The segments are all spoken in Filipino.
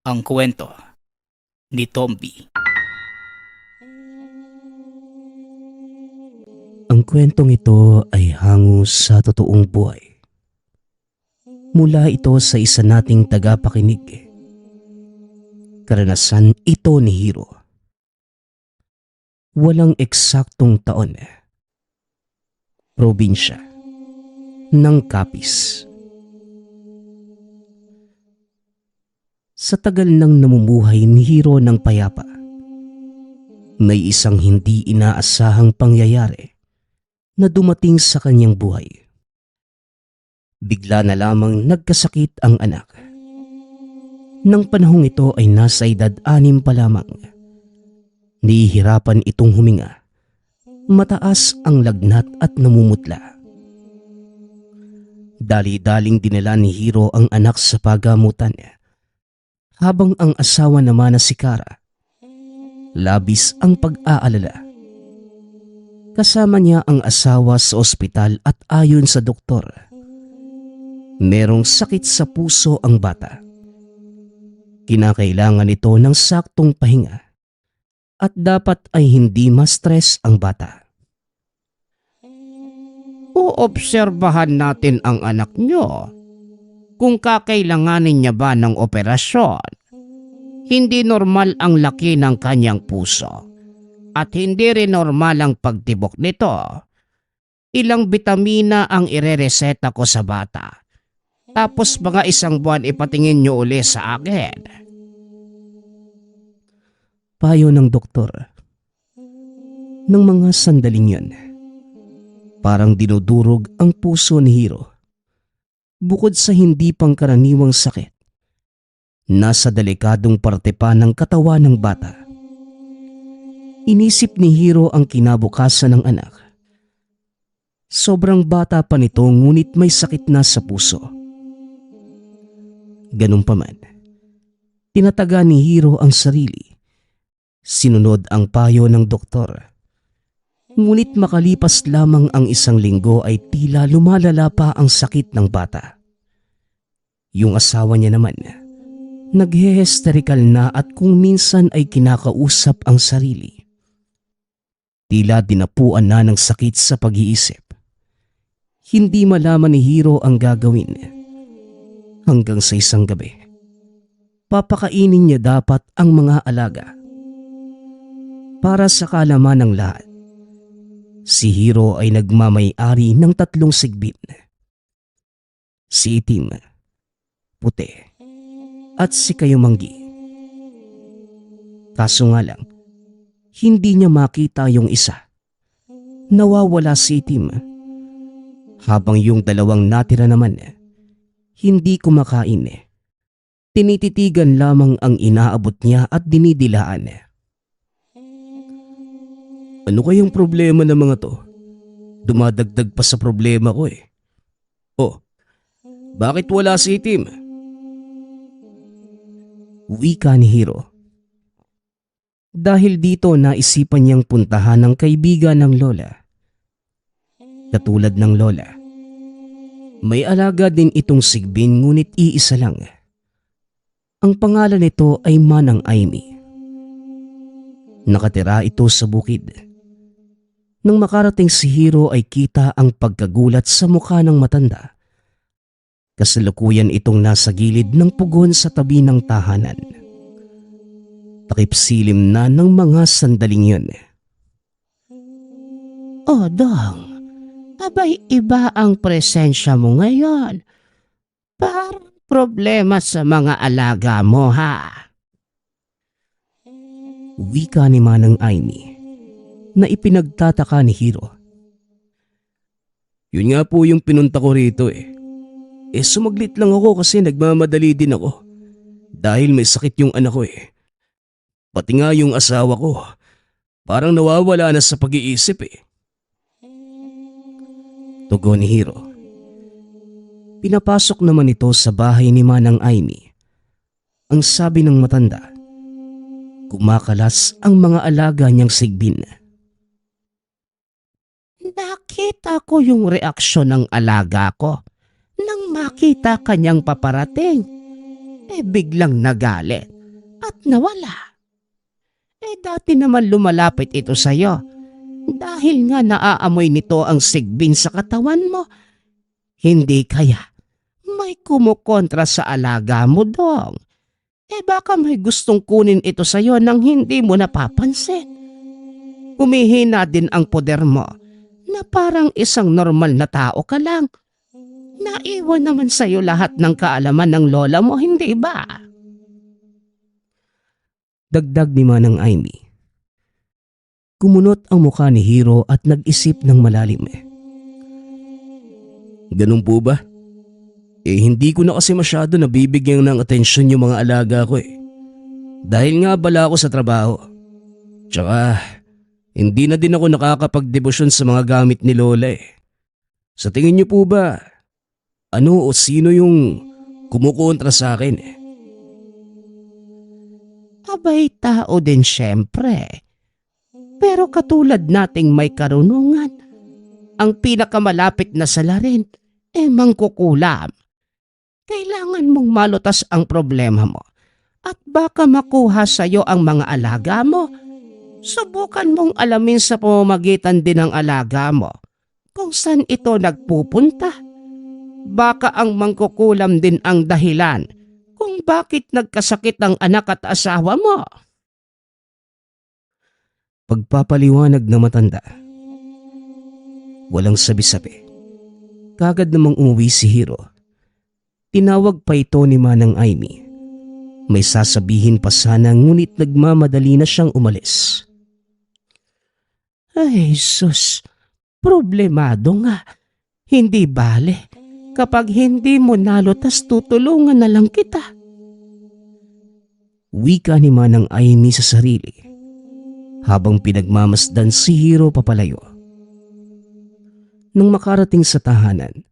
Ang kwento ni Tomby. Ang kwentong ito ay hango sa totoong buhay. Mula ito sa isa nating tagapakinig. Karanasan ito ni Hiro. Walang eksaktong taon. Probinsya ng Capiz. Sa tagal ng namumuhay ni Hiro ng payapa, may isang hindi inaasahang pangyayari na dumating sa kanyang buhay. Bigla na lamang nagkasakit ang anak. Nang panahong ito ay nasa edad 6 pa lamang. Nahihirapan itong huminga. Mataas ang lagnat at namumutla. Dali-daling dinala ni Hiro ang anak sa pagamutan, habang ang asawa naman na si Kara, labis ang pag-aalala. Kasama niya ang asawa sa ospital at ayon sa doktor, merong sakit sa puso ang bata. Kinakailangan ito ng saktong pahinga at dapat ay hindi ma-stress ang bata. Uobserbahan natin ang anak nyo kung kakailanganin niya ba ng operasyon. Hindi normal ang laki ng kanyang puso at hindi rin normal ang pagtibok nito. Ilang bitamina ang irereseta ko sa bata. Tapos mga 1 buwan ipatingin nyo uli sa akin. Payo ng doktor. Nang mga sandaling yun, parang dinudurog ang puso ni Hiro. Bukod sa hindi pangkaraniwang sakit, nasa delikadong parte pa ng katawan ng bata. Inisip ni Hiro ang kinabukasan ng anak. Sobrang bata pa nito ngunit may sakit na sa puso. Ganun pa man, tinataga ni Hiro ang sarili. Sinunod ang payo ng doktor. Ngunit makalipas lamang ang 1 linggo ay tila lumalala pa ang sakit ng bata. Yung asawa niya naman, naghe-hysterical na at kung minsan ay kinakausap ang sarili. Tila dinapuan na ng sakit sa pag-iisip. Hindi malaman ni Hiro ang gagawin. Hanggang sa isang gabi, papakainin niya dapat ang mga alaga. Para sa kalaman ng lahat, si Hiro ay nagmamay-ari ng 3 sigbin. Si Itim, Puti, at si Kayumanggi. Kaso nga lang, hindi niya makita yung isa. Nawawala si Itim. Habang yung 2 natira naman, hindi kumakain. Tinititigan lamang ang inaabot niya at dinidilaan. Ano kayang problema ng mga to? Dumadagdag pa sa problema ko eh. Oh, bakit wala si Itim? Wika ni Hiro. Dahil dito naisipan niyang puntahan ng kaibigan ng lola. Katulad ng lola, may alaga din itong sigbin ngunit iisa lang. Ang pangalan nito ay Manang Aimee. Nakatira ito sa bukid. Nang makarating si Hiro ay kita ang pagkagulat sa mukha ng matanda. Kasalukuyan itong nasa gilid ng pugon sa tabi ng tahanan. Takip-silim na ng mga sandaling yun. O Dong, abay iba ang presensya mo ngayon. Parang problema sa mga alaga mo ha. Wika ni Manang Aimee na ipinagtataka ni Hiro. Yun nga po yung pinunta ko rito eh. Sumaglit lang ako kasi nagmamadali din ako. Dahil may sakit yung anak ko eh. Pati nga yung asawa ko, parang nawawala na sa pag-iisip eh. Tugon ni Hiro. Pinapasok naman ito sa bahay ni Manang Aimee. Ang sabi ng matanda, kumakalas ang mga alaga niyang sigbin. Nakita ko yung reaksyon ng alaga ko nang makita kanyang paparating. Biglang nagalit at nawala. Dati naman lumalapit ito sa'yo dahil nga naaamoy nito ang sigbin sa katawan mo. Hindi kaya may kumukontra sa alaga mo, Dong. Baka may gustong kunin ito sa'yo nang hindi mo napapansin. Humihina din ang poder mo na parang isang normal na tao ka lang. Naiwan naman sa'yo lahat ng kaalaman ng lola mo, hindi ba? Dagdag ni Manang Amy. Kumunot ang mukha ni Hiro at nag-isip ng malalim. Ganun po ba? Hindi ko na kasi masyado nabibigyan ng atensyon yung mga alaga ko Dahil nga bala ako sa trabaho. Tsaka, hindi na din ako nakakapagdebosyon sa mga gamit ni Lola Sa tingin niyo po ba, ano o sino yung kumukontra sa akin Abay, tao din syempre. Pero katulad nating may karunungan, ang pinakamalapit na salarin mangkukulam. Kailangan mong malutas ang problema mo at baka makuha sa'yo ang mga alaga mo. Subukan mong alamin sa pamamagitan din ng alaga mo kung saan ito nagpupunta. Baka ang mangkukulam din ang dahilan kung bakit nagkasakit ang anak at asawa mo. Pagpapaliwanag na matanda. Walang sabi-sabi. Kagad namang umuwi si Hiro. Tinawag pa ito ni Manang Amy. May sasabihin pa sana ngunit nagmamadali na siyang umalis. Ay, sus, problemado nga. Hindi bale. Kapag hindi mo nalutas, tutulungan na lang kita. Wika ni Manang Amy sa sarili habang pinagmamasdan si Hiro papalayo. Nang makarating sa tahanan,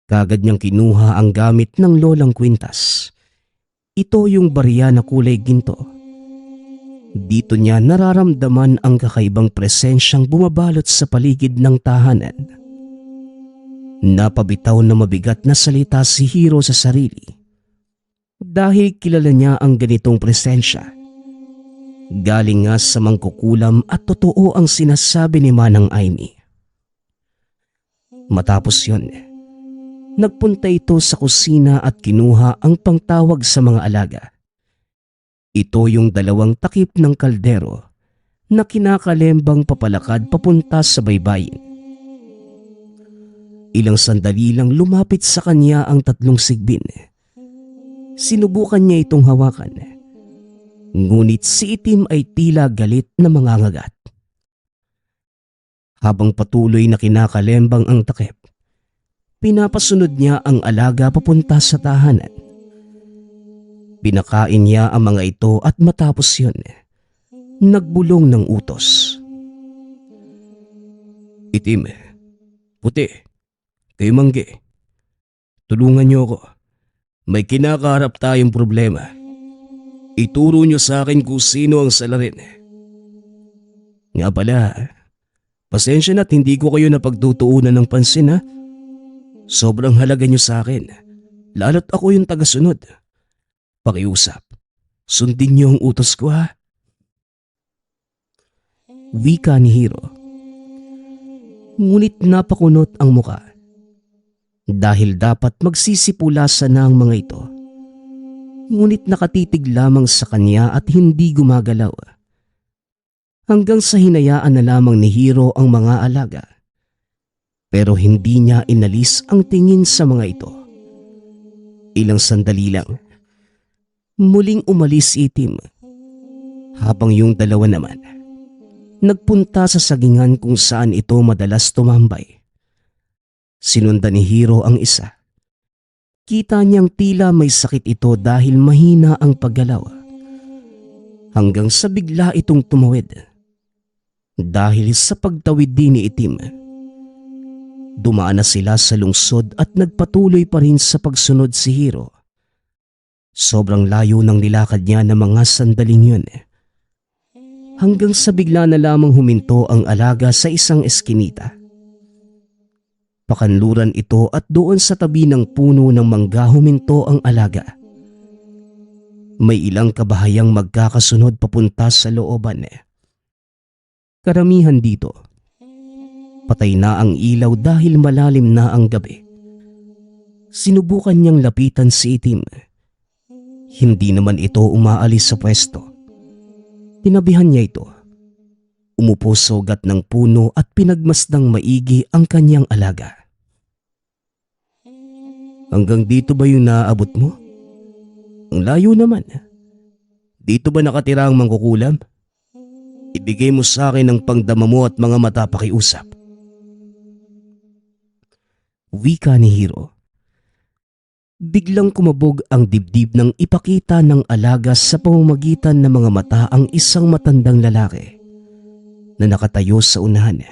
kagad niyang kinuha ang gamit ng lolang kwintas. Ito yung barya na kulay ginto. Dito niya nararamdaman ang kakaibang presensyang bumabalot sa paligid ng tahanan. Napabitaw na mabigat na salita si Hiro sa sarili dahil kilala niya ang ganitong presensya. Galing nga sa mangkukulam at totoo ang sinasabi ni Manang Amy. Matapos yon, nagpunta ito sa kusina at kinuha ang pangtawag sa mga alaga. Ito yung 2 takip ng kaldero na kinakalembang papalakad papunta sa baybayin. Ilang sandali lang lumapit sa kanya ang 3 sigbin. Sinubukan niya itong hawakan. Ngunit si Itim ay tila galit na mangangagat. Habang patuloy na kinakalembang ang takip, pinapasunod niya ang alaga papunta sa tahanan. Pinakain niya ang mga ito at matapos yun, nagbulong ng utos. Itim, Puti, kayo Mangge, tulungan niyo ako. May kinakaharap tayong problema. Ituro niyo sa akin kung sino ang salarin. Nga pala, pasensya na't hindi ko kayo napagtutuunan ng pansin Sobrang halaga niyo sa akin, lalo't ako yung tagasunod. Pakiusap, sundin niyo ang utos ko Wika ni Hiro. Ngunit napakunot ang muka. Dahil dapat magsisipulasan na ang mga ito. Ngunit nakatitig lamang sa kanya at hindi gumagalaw. Hanggang sa hinayaan na lamang ni Hiro ang mga alaga. Pero hindi niya inalis ang tingin sa mga ito. Ilang sandali lang. Muling umalis si Itim. Habang yung 2 naman, nagpunta sa sagingan kung saan ito madalas tumambay. Sinundan ni Hiro ang isa. Kita niyang tila may sakit ito dahil mahina ang paggalaw. Hanggang sa bigla itong tumawid. Dahil sa pagtawid din ni Itim, dumaan na sila sa lungsod at nagpatuloy pa rin sa pagsunod si Hiro. Sobrang layo ng nilakad niya ng mga sandaling yun. Hanggang sa bigla na lamang huminto ang alaga sa isang eskinita. Pakanluran ito at doon sa tabi ng puno ng mangga huminto ang alaga. May ilang kabahayang magkakasunod papunta sa looban. Karamihan dito, patay na ang ilaw dahil malalim na ang gabi. Sinubukan niyang lapitan si Itim. Hindi naman ito umaalis sa pwesto. Tinabihan niya ito. Umupo sa ugat ng puno at pinagmasdang maigi ang kanyang alaga. Hanggang dito ba yung naaabot mo? Ang layo naman. Dito ba nakatira ang mangkukulam? Ibigay mo sa akin ang pangdama mo at mga mata pakiusap. Wika ni Hiro. Biglang kumabog ang dibdib nang ipakita ng alaga sa pamamagitan ng mga mata ang isang matandang lalaki na nakatayo sa unahan.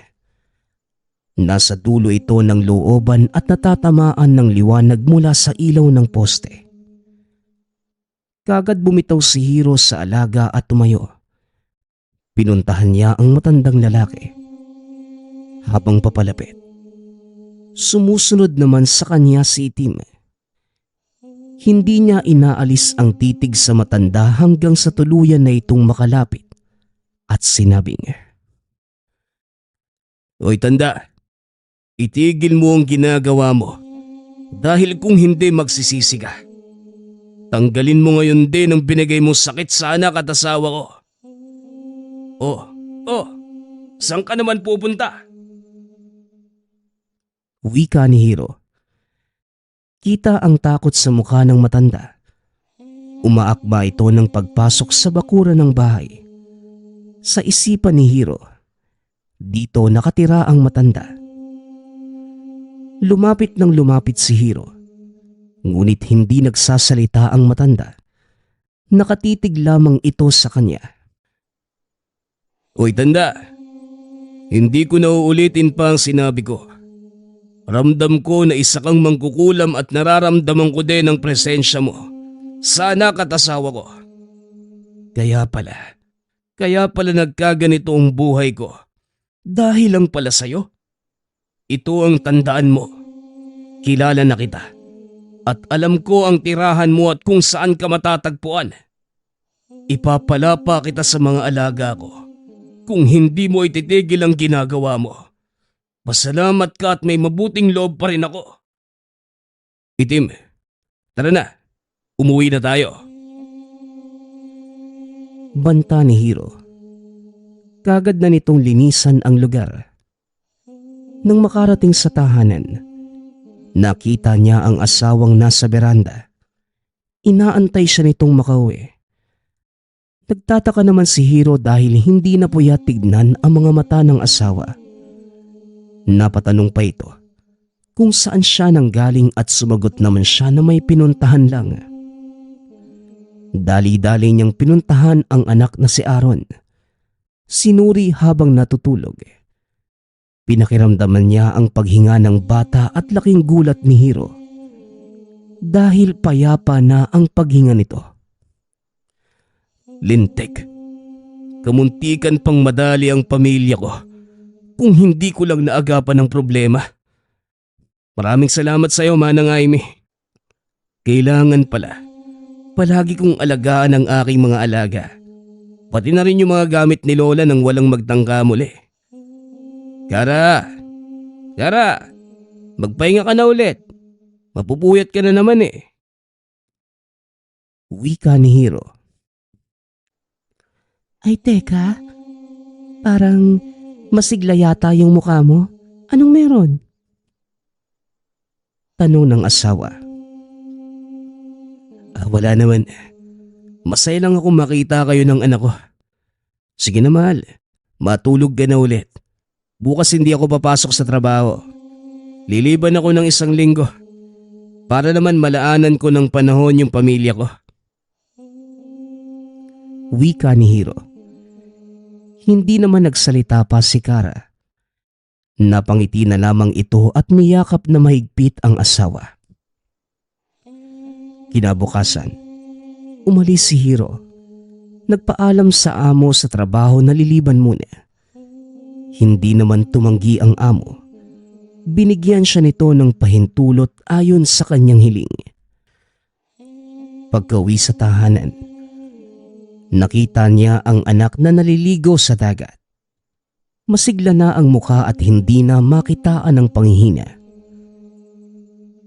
Nasa dulo ito ng looban at natatamaan ng liwanag mula sa ilaw ng poste. Kagad bumitaw si Hiro sa alaga at tumayo. Pinuntahan niya ang matandang lalaki. Habang papalapit, sumusunod naman sa kanya si Itim. Hindi niya inaalis ang titig sa matanda hanggang sa tuluyan na itong makalapit at sinabing, Hoy tanda, itigil mo ang ginagawa mo dahil kung hindi magsisisi ka. Tanggalin mo ngayon din ang binigay mong sakit sa anak at asawa ko. Oh, saan ka naman pupunta? Wika ni Hiro. Kita ang takot sa mukha ng matanda. Umaakba ito ng pagpasok sa bakuran ng bahay. Sa isipan ni Hiro, dito nakatira ang matanda. Lumapit si Hiro. Ngunit hindi nagsasalita ang matanda. Nakatitig lamang ito sa kanya. Hoy tanda, hindi ko na uulitin pa ang sinabi ko. Ramdam ko na isa kang mangkukulam at nararamdaman ko din ang presensya mo sa anak at asawa ko. Kaya pala nagkaganito ang buhay ko. Dahil lang pala sa'yo. Ito ang tandaan mo. Kilala na kita. At alam ko ang tirahan mo at kung saan ka matatagpuan. Ipapalapa kita sa mga alaga ko kung hindi mo ititigil ang ginagawa mo. Pasalamat ka at may mabuting loob pa rin ako. Itim, tara na. Umuwi na tayo. Banta ni Hiro. Kagad na nitong linisan ang lugar. Nang makarating sa tahanan, nakita niya ang asawang nasa beranda. Inaantay siya nitong makauwi. Nagtataka naman si Hiro dahil hindi na puyat tignan ang mga mata ng asawa. Napatanong pa ito kung saan siya nanggaling at sumagot naman siya na may pinuntahan lang. Dali-dali niyang pinuntahan ang anak na si Aaron. Sinuri habang natutulog. Pinakiramdaman niya ang paghinga ng bata at laking gulat ni Hiro dahil payapa na ang paghinga nito. Lintik, kamuntikan pang madali ang pamilya ko kung hindi ko lang naagapan ng problema. Maraming salamat sa iyo, Manang Aimee. Kailangan pala, palagi kong alagaan ang aking mga alaga. Pati na rin yung mga gamit ni Lola nang walang magtangka muli. Kara, magpahinga ka na ulit. Mapupuyat ka na naman eh. Wika ni Hiro. Ay teka, parang masigla yata yung mukha mo. Anong meron? Tanong ng asawa. Wala naman. Masaya lang ako makita kayo ng anak ko. Sige na mahal, matulog ka na ulit. Bukas hindi ako papasok sa trabaho. Liliban ako ng 1 linggo para naman malaanan ko ng panahon yung pamilya ko. Wika ni Hiro. Hindi naman nagsalita pa si Kara. Napangiti na lamang ito at niyakap na mahigpit ang asawa. Kinabukasan, umalis si Hiro. Nagpaalam sa amo sa trabaho na liliban muna. Hindi naman tumanggi ang amo. Binigyan siya nito ng pahintulot ayon sa kanyang hiling. Pagka-uwi sa tahanan, Nakita niya ang anak na naliligo sa dagat. Masigla na ang mukha at hindi na makitaan ng panghihina.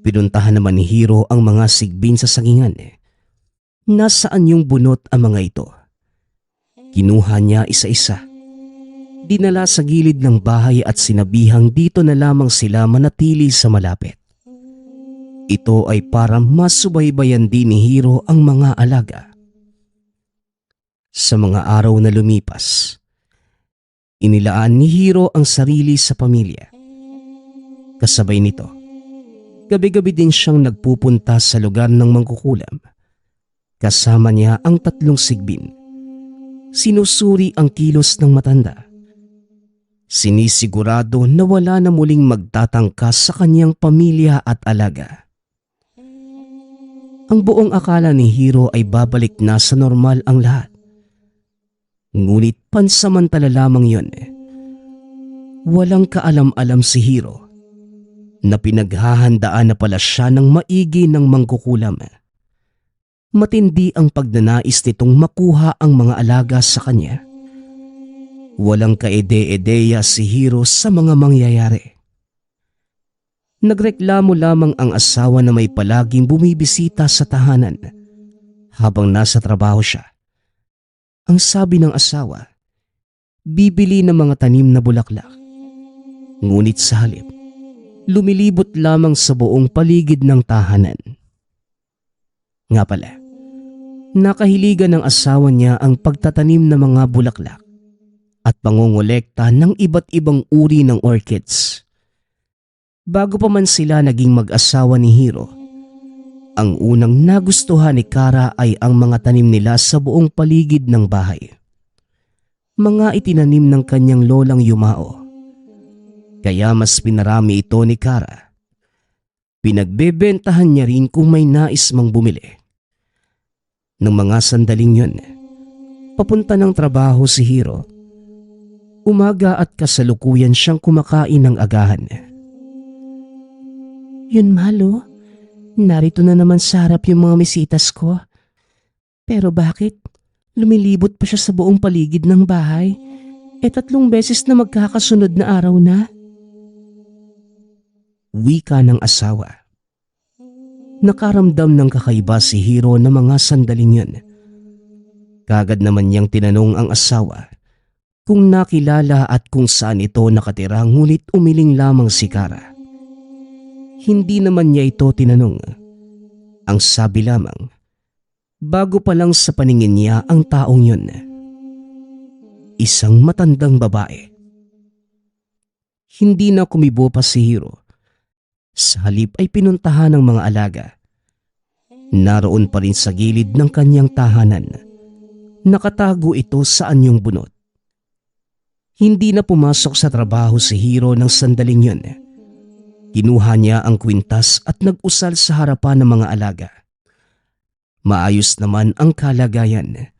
Pinuntahan naman ni Hiro ang mga sigbin sa sangingan. Nasaan yung bunot ang mga ito? Kinuha niya isa-isa. Dinala sa gilid ng bahay at sinabihang dito na lamang sila manatili sa malapit. Ito ay para masubaybayan din ni Hiro ang mga alaga. Sa mga araw na lumipas, inilaan ni Hiro ang sarili sa pamilya. Kasabay nito, gabi-gabi din siyang nagpupunta sa lugar ng mangkukulam. Kasama niya ang 3 sigbin. Sinusuri ang kilos ng matanda. Sinisigurado na wala na muling magtatangkas sa kanyang pamilya at alaga. Ang buong akala ni Hiro ay babalik na sa normal ang lahat. Ngunit pansamantala lamang yun. Walang kaalam-alam si Hiro na pinaghahandaan na pala siya ng maigi ng mangkukulam. Matindi ang pagnanais nitong makuha ang mga alaga sa kanya. Walang kaide-ideya si Hiro sa mga mangyayari. Nagreklamo lamang ang asawa na may palaging bumibisita sa tahanan habang nasa trabaho siya. Ang sabi ng asawa, bibili ng mga tanim na bulaklak. Ngunit sa halip, lumilibot lamang sa buong paligid ng tahanan. Nga pala, nakahiligan ng asawa niya ang pagtatanim ng mga bulaklak at pangongolekta ng iba't ibang uri ng orchids. Bago pa man sila naging mag-asawa ni Hiro, ang unang nagustuhan ni Kara ay ang mga tanim nila sa buong paligid ng bahay. Mga itinanim ng kanyang lolang Yumao. Kaya mas pinarami ito ni Kara. Pinagbebentahan niya rin kung may nais mang bumili. Nang mga sandaling yun, papunta ng trabaho si Hiro. Umaga at kasalukuyan siyang kumakain ng agahan. Yun, Malo. Narito na naman sa harap yung mga misitas ko. Pero bakit? Lumilibot pa siya sa buong paligid ng bahay. 3 beses na magkakasunod na araw na. Wika ng asawa. Nakaramdam ng kakaiba si Hiro na mga sandaling yun. Kagad naman niyang tinanong ang asawa kung nakilala at kung saan ito nakatira, ngunit umiling lamang si Kara. Hindi naman niya ito tinanong. Ang sabi lamang, bago pa lang sa paningin niya ang taong yun. Isang matandang babae. Hindi na kumibo pa si Hiro. Sa halip ay pinuntahan ng mga alaga. Naroon pa rin sa gilid ng kanyang tahanan. Nakatago ito sa anyong bunot. Hindi na pumasok sa trabaho si Hiro ng sandaling yun. Kinuha niya ang kwintas at nag-usal sa harapan ng mga alaga. Maayos naman ang kalagayan,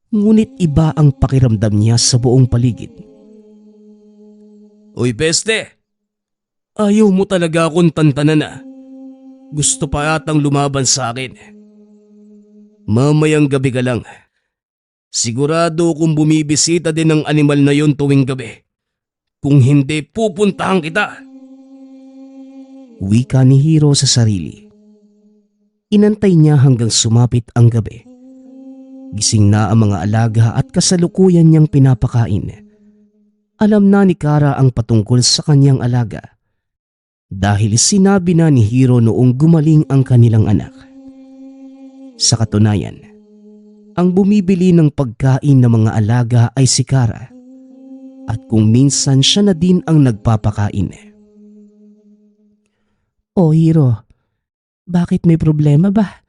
ngunit iba ang pakiramdam niya sa buong paligid. Uy, peste! Ayaw mo talaga akong tantanan na. Gusto pa yatang lumaban sa akin. Mamayang gabi ka lang. Sigurado kung bumibisita din ng animal na yon tuwing gabi. Kung hindi, pupuntahan kita. Wika ni Hiro sa sarili. Inantay niya hanggang sumapit ang gabi. Gising na ang mga alaga at kasalukuyan niyang pinapakain. Alam na ni Kara ang patungkol sa kanyang alaga dahil sinabi na ni Hiro noong gumaling ang kanilang anak. Sa katunayan, ang bumibili ng pagkain ng mga alaga ay si Kara at kung minsan siya na din ang nagpapakain. O Hiro, bakit may problema ba?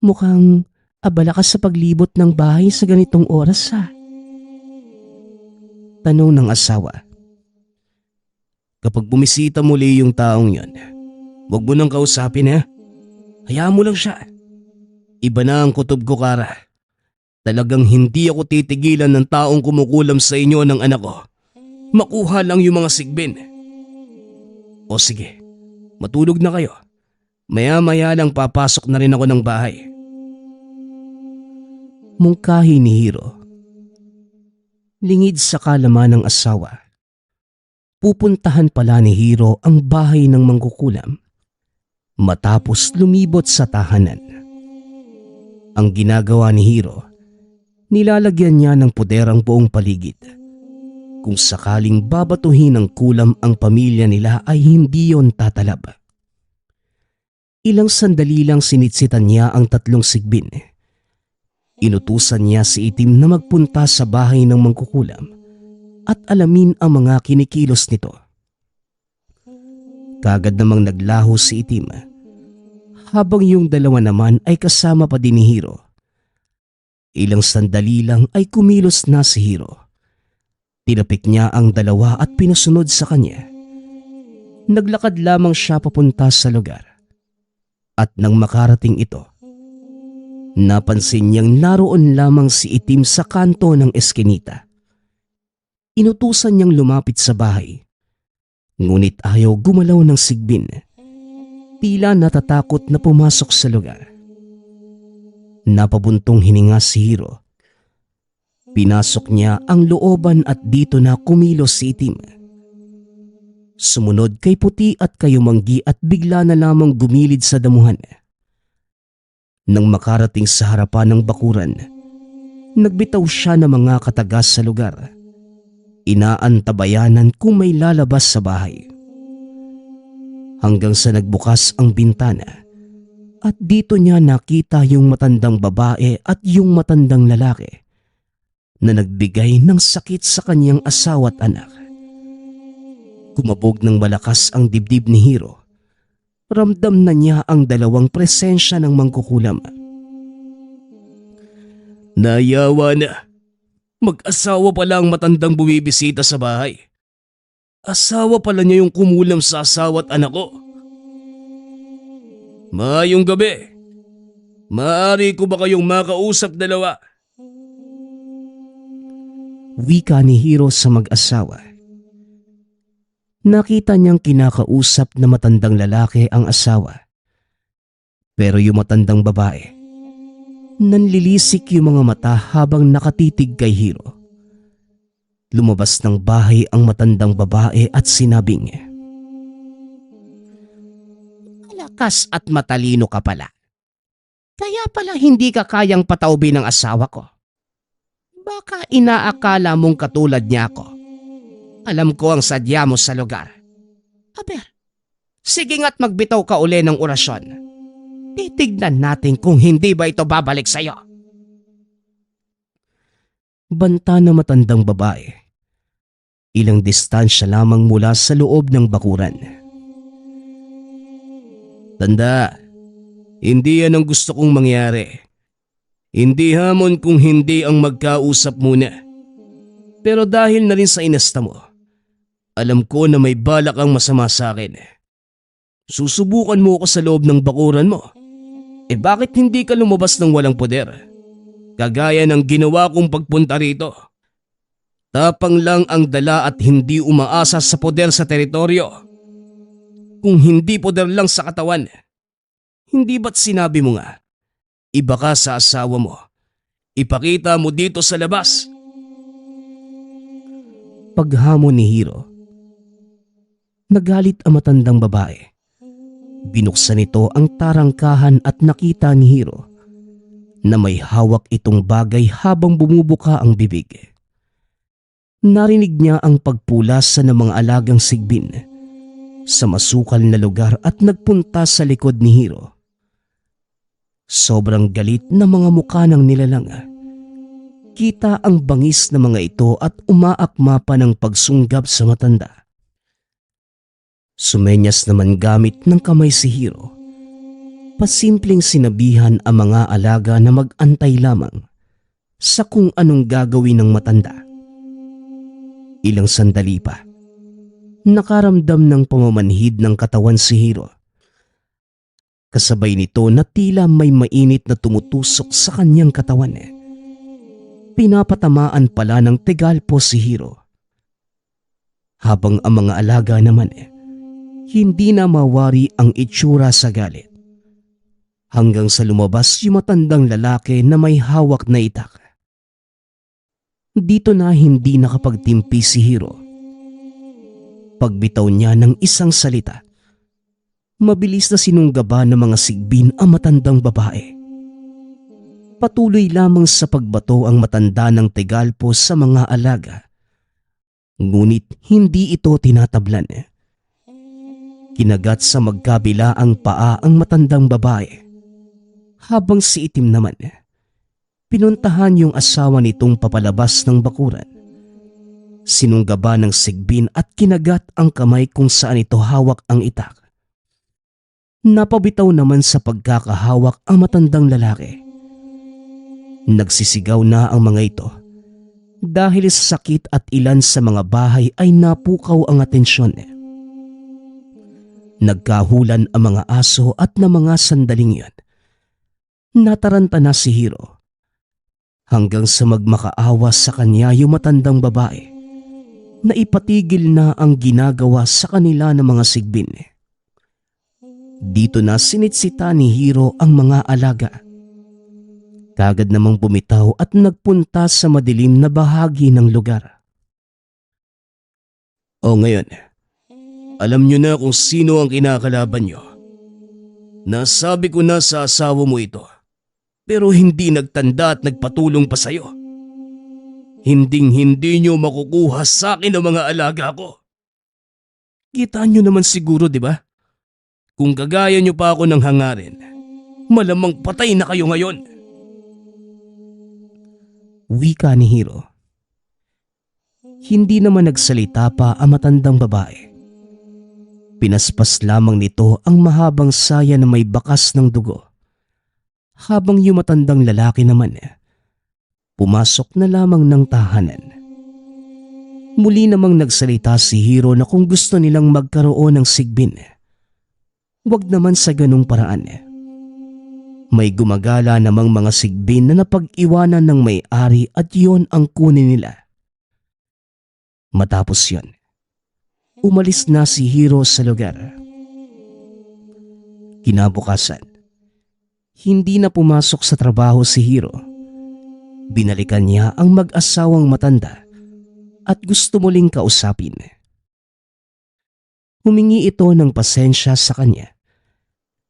Mukhang abala ka sa paglibot ng bahay sa ganitong oras ha. Tanong ng asawa. Kapag bumisita muli yung taong yon, huwag mo nang kausapin ha. Hayaan mo lang siya. Iba na ang kutob ko, Kara. Talagang hindi ako titigilan ng taong kumukulam sa inyo ng anak ko. Makuha lang yung mga sigbin. O sige, matulog na kayo. Maya-maya lang papasok na rin ako ng bahay. Mungkahi ni Hiro. Lingid sa kalaman ng asawa. Pupuntahan pala ni Hiro ang bahay ng mangkukulam matapos lumibot sa tahanan. Ang ginagawa ni Hiro, nilalagyan niya ng puder ang buong paligid. Kung sakaling babatuhin ng kulam ang pamilya nila ay hindi yon tatalab. Ilang sandali lang sinitsitan niya ang 3 sigbin. Inutusan niya si Itim na magpunta sa bahay ng mangkukulam at alamin ang mga kinikilos nito. Kagad namang naglaho si Itim, habang yung dalawa naman ay kasama pa din ni Hiro. Ilang sandali lang ay kumilos na si Hiro. Tinapik niya ang dalawa at pinasunod sa kanya. Naglakad lamang siya papunta sa lugar. At nang makarating ito, napansin niyang naroon lamang si Itim sa kanto ng eskinita. Inutusan niyang lumapit sa bahay. Ngunit ayaw gumalaw ng sigbin. Tila natatakot na pumasok sa lugar. Napabuntong hininga si Hiro. Pinasok niya ang looban at dito na kumilos si Itim. Sumunod kay Puti at kay Umanggi at bigla na lamang gumilid sa damuhan. Nang makarating sa harapan ng bakuran, nagbitaw siya ng mga katagas sa lugar. Inaantabayanan kung may lalabas sa bahay. Hanggang sa nagbukas ang bintana at dito niya nakita yung matandang babae at yung matandang lalaki na nagbigay ng sakit sa kanyang asawa at anak. Kumabog ng malakas ang dibdib ni Hiro. Ramdam na niya ang dalawang presensya ng mangkukulam. Nayawa na. Mag-asawa pala ang matandang bumibisita sa bahay. Asawa pala niya yung kumulam sa asawa at anak ko. Maayong gabi. Maaari ko ba kayong makausap dalawa? Wika ni Hiro sa mag-asawa. Nakita niyang kinakausap na matandang lalaki ang asawa. Pero yung matandang babae, nanlilisik yung mga mata habang nakatitig kay Hiro. Lumabas ng bahay ang matandang babae at sinabing, Malakas at matalino ka pala. Kaya pala hindi ka kayang pataubin ng asawa ko. Baka inaakala mong katulad niya ako. Alam ko ang sadya mo sa lugar. Aber, sige nga't magbitaw ka uli ng orasyon. Titignan natin kung hindi ba ito babalik sa'yo. Banta na matandang babae. Ilang distansya lamang mula sa loob ng bakuran. Tanda, hindi yan ang gusto kong mangyari. Hindi hamon kung hindi ang magkausap muna. Pero dahil na rin sa inasta mo, alam ko na may balak ang masama sa akin. Susubukan mo ako sa loob ng bakuran mo. Bakit hindi ka lumabas ng walang poder? Kagaya ng ginawa kong pagpunta rito. Tapang lang ang dala at hindi umaasa sa poder sa teritoryo. Kung hindi poder lang sa katawan, hindi ba't sinabi mo nga, iba ka sa asawa mo. Ipakita mo dito sa labas. Paghamon ni Hiro, nagalit ang matandang babae. Binuksan nito ang tarangkahan at nakita ni Hiro na may hawak itong bagay habang bumubuka ang bibig. Narinig niya ang pagpulasa ng mga alagang sigbin sa masukal na lugar at nagpunta sa likod ni Hiro. Sobrang galit na mga mukha ng nilalang. Kita ang bangis ng mga ito at umaakma pa ng pagsunggab sa matanda. Sumenyas naman gamit ng kamay si Hiro. Pasimpleng sinabihan ang mga alaga na mag-antay lamang sa kung anong gagawin ng matanda. Ilang sandali pa, nakaramdam ng pamamanhid ng katawan si Hiro. Kasabay nito na tila may mainit na tumutusok sa kanyang katawan. Pinapatamaan pala ng tegalpo si Hiro. Habang ang mga alaga naman, hindi na mawari ang itsura sa galit. hanggang sa lumabas yung matandang lalaki na may hawak na itak. Dito na hindi nakapagtimpi si Hiro. Pagbitaw niya ng isang salita, mabilis na sinunggaba ng mga sigbin ang matandang babae. Patuloy lamang sa pagbato ang matanda ng Tegalpo sa mga alaga. Ngunit hindi ito tinatablan. Kinagat sa magkabila ang paa ang matandang babae. Habang si Itim naman, pinuntahan yung asawa nitong papalabas ng bakuran. Sinunggaba ng sigbin at kinagat ang kamay kung saan ito hawak ang itak. Napabitaw naman sa pagkakahawak ang matandang lalaki. Nagsisigaw na ang mga ito. Dahil sa sakit at ilan sa mga bahay ay napukaw ang atensyon. Nagkahulan ang mga aso at na mga sandaling yun. Nataranta na si Hiro. Hanggang sa magmakaawa sa kanya yung matandang babae na ipatigil na ang ginagawa sa kanila ng mga sigbin. Dito na sinitsita ni Hiro ang mga alaga. Kagad namang bumitaw at nagpunta sa madilim na bahagi ng lugar. O ngayon, alam nyo na kung sino ang kinakalaban nyo. Nasabi ko na sa asawa mo ito, pero hindi nagtanda at nagpatulong pa sa'yo. Hinding-hindi nyo makukuha sa akin ang mga alaga ko. Kita nyo naman siguro, di ba? Kung gagaya nyo pa ako ng hangarin, malamang patay na kayo ngayon. Wika ni Hiro. Hindi naman nagsalita pa ang matandang babae. Pinaspas lamang nito ang mahabang saya na may bakas ng dugo. Habang yung matandang lalaki naman, pumasok na lamang ng tahanan. Muli namang nagsalita si Hiro na kung gusto nilang magkaroon ng sigbin, wag naman sa ganung paraan. May gumagala namang mga sigbin na napag-iwanan ng may-ari at yon ang kunin nila. Matapos yon, umalis na si Hiro sa lugar. Kinabukasan, hindi na pumasok sa trabaho si Hiro. Binalikan niya ang mag-asawang matanda at gusto muling kausapin. Humingi ito ng pasensya sa kanya.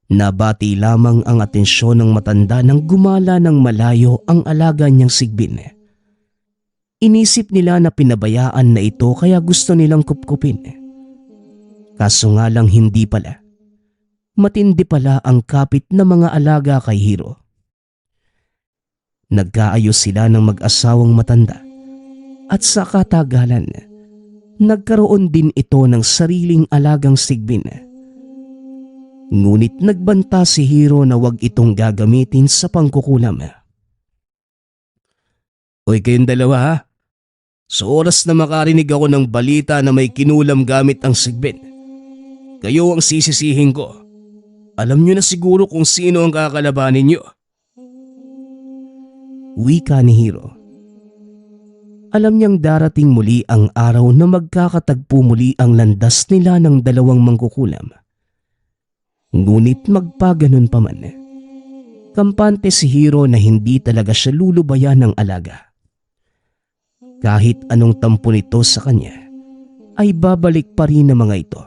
Nabati lamang ang atensyon ng matanda nang gumala ng malayo ang alaga niyang sigbin. Inisip nila na pinabayaan na ito kaya gusto nilang kupkupin. Kaso nga lang hindi pala. Matindi pala ang kapit ng mga alaga kay Hiro. Nagkaayos sila ng mag-asawang matanda at sa katagalan, nagkaroon din ito ng sariling alagang sigbin. Ngunit nagbanta si Hiro na wag itong gagamitin sa pangkukulam. Hoy kayong dalawa ha, sa oras na makarinig ako ng balita na may kinulam gamit ang sigbin, kayo ang sisisihin ko. Alam nyo na siguro kung sino ang kakalabanin nyo. Wika ni Hiro. Alam niyang darating muli ang araw na magkakatagpo muli ang landas nila ng dalawang mangkukulam. Ngunit magpaganon pa man, kampante si Hiro na hindi talaga siya lulubayan ng alaga. Kahit anong tampo nito sa kanya, ay babalik pa rin ng mga ito.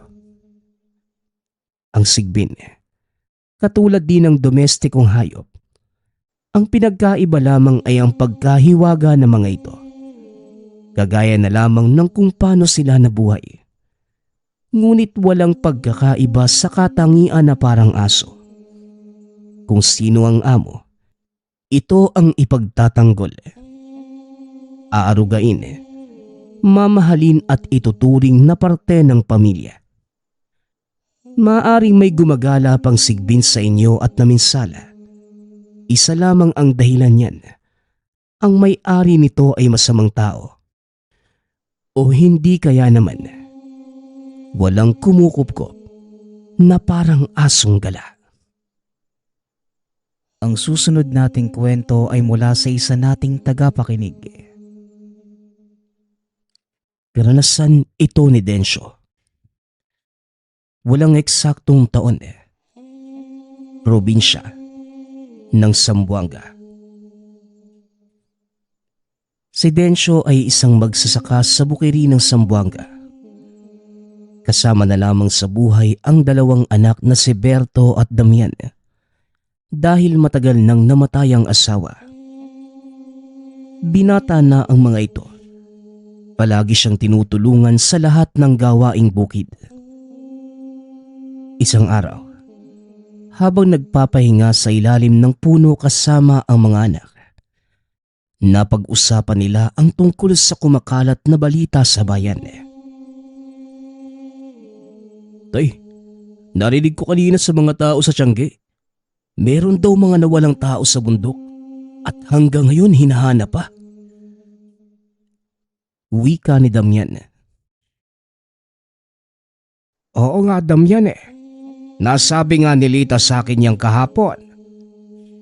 Ang sigbin, katulad din ng domestikong hayop, ang pinagkaiba lamang ay ang pagkahiwaga ng mga ito. Kagaya na lamang ng kung paano sila nabuhay. Ngunit walang pagkakaiba sa katangian na parang aso. Kung sino ang amo, ito ang ipagtatanggol. Aarugain, mamahalin at ituturing na parte ng pamilya. Maaring may gumagala pang sigbin sa inyo at naminsala. Isa lamang ang dahilan niyan. Ang may-ari nito ay masamang tao. O hindi kaya naman, walang kumukupkop na parang asong gala. Ang susunod nating kwento ay mula sa isa nating tagapakinig. Karanasan ito ni Densyo. Walang eksaktong taon. Probinsya, ng Zamboanga. Si Densyo ay isang magsasaka sa bukiri ng Zamboanga. Kasama na lamang sa buhay ang dalawang anak na si Berto at Damian dahil matagal nang namatay ang asawa. Binata na ang mga ito. Palagi siyang tinutulungan sa lahat ng gawaing bukid. Isang araw, habang nagpapahinga sa ilalim ng puno kasama ang mga anak, napag-usapan nila ang tungkol sa kumakalat na balita sa bayan. Tay, narinig ko kanina sa mga tao sa Tiangge. Meron daw mga nawalang tao sa bundok at hanggang ngayon hinahanap pa. Wika ni Damian. Oo nga, Damian eh. Nasabi nga ni Lita sa akin yang kahapon.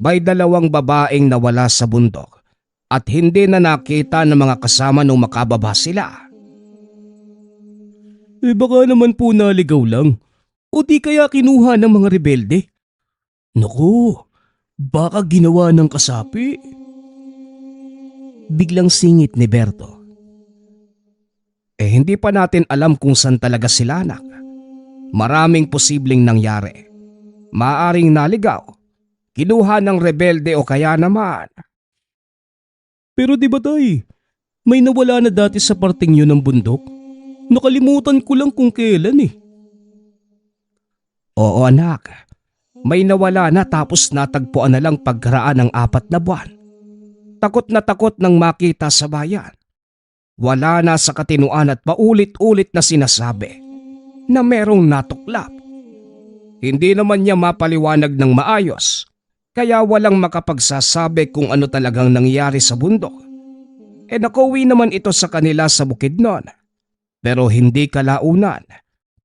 May 2 babaeng nawala sa bundok at hindi na nakita ng mga kasama nung makababa sila. Baka naman po naligaw lang o di kaya kinuha ng mga rebelde. Naku, baka ginawa ng kasapi. Biglang singit ni Berto. Hindi pa natin alam kung saan talaga sila, anak. Maraming posibleng nangyari. Maaring naligaw, kinuha ng rebelde o kaya naman. Pero di ba tay, may nawala na dati sa parting yun ng bundok? Nakalimutan ko lang kung kailan eh. Oo anak, may nawala na tapos natagpuan na lang pagkaraan ng 4 na buwan. Takot na takot nang makita sa bayan. Wala na sa katinuan at paulit-ulit na sinasabi na merong natuklap. Hindi naman niya mapaliwanag ng maayos, kaya walang makapagsasabi kung ano talagang nangyari sa bundok. Nakuwi naman ito sa kanila sa bukid nun, pero hindi kalaunan,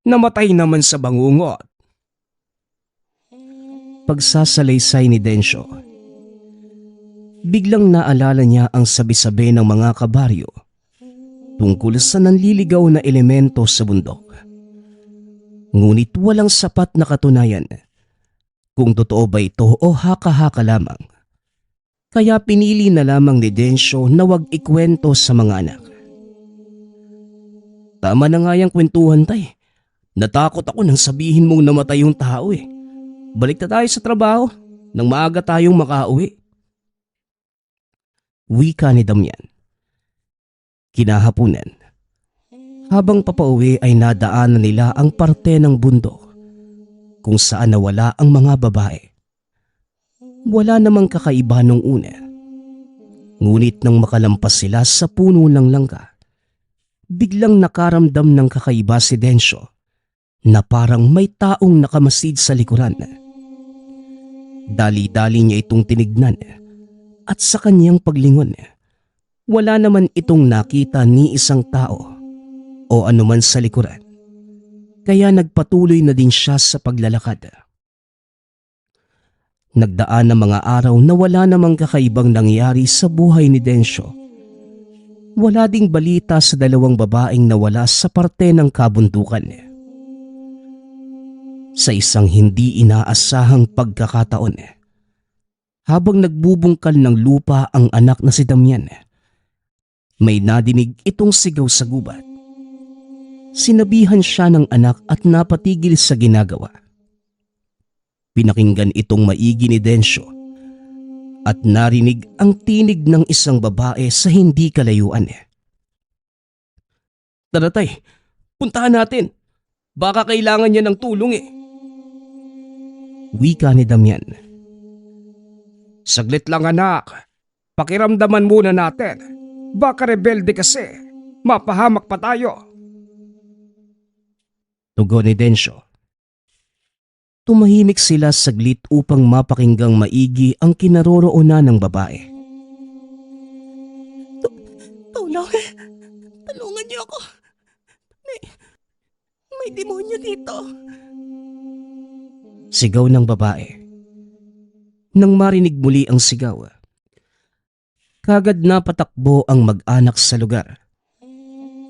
namatay naman sa bangungot. Pagsasalaysay ni Densyo, biglang naalala niya ang sabi-sabi ng mga kabaryo tungkol sa nanliligaw na elemento sa bundok. Ngunit walang sapat na katunayan kung totoo ba ito o haka-haka lamang. Kaya pinili na lamang ni Densyo na wag ikwento sa mga anak. Tama na nga yung kwentuhan tay. Natakot ako nang sabihin mong namatay yung tao eh. Balik na tayo sa trabaho nang maaga tayong makauwi. Wika ni Damian. Kinahapunan, habang papauwi ay nadaanan nila ang parte ng bundok kung saan nawala ang mga babae. Wala namang kakaiba nung una. Ngunit nang makalampas sila sa puno ng langka, biglang nakaramdam ng kakaiba si Densyo na parang may taong nakamasid sa likuran. Dali-dali niya itong tinignan at sa kanyang paglingon, wala naman itong nakita ni isang tao o anuman sa likuran. Kaya nagpatuloy na din siya sa paglalakad. Nagdaan ng mga araw na wala namang kakaibang nangyari sa buhay ni Densyo. Wala ding balita sa 2 babaeng nawala sa parte ng kabundukan. Sa isang hindi inaasahang pagkakataon, habang nagbubungkal ng lupa ang anak na si Damian, may nadinig itong sigaw sa gubat. Sinabihan siya ng anak at napatigil sa ginagawa. Pinakinggan itong maigi ni Densyo at narinig ang tinig ng isang babae sa hindi kalayuan. Tara tay, puntahan natin. Baka kailangan niya ng tulong eh. Wika ni Damian. Saglit lang anak, pakiramdaman muna natin. Baka rebelde kasi, mapahamak pa tayo. Tugon ni Densyo. Tumahimik sila saglit upang mapakinggang maigi ang kinaroroonan ng babae. Tulungan niyo ako. May demonyo dito. Sigaw ng babae. Nang marinig muli ang sigaw, kagad na patakbo ang mag-anak sa lugar.